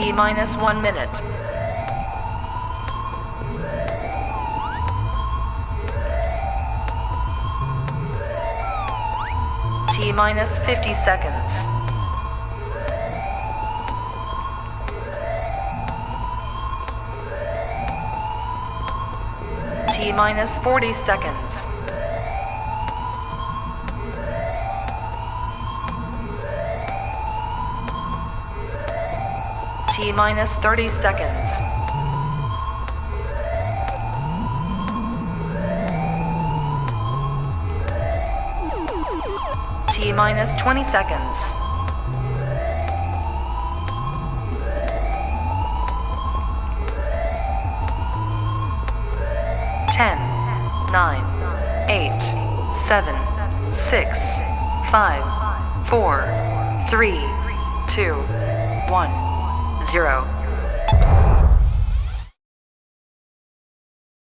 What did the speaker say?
T minus 1 minute. T minus 50 seconds. T minus 40 seconds. T minus 30 seconds. T minus 20 seconds. 10, 9, 8, 7, 6, 5, 4, 3, 2, 1, 0.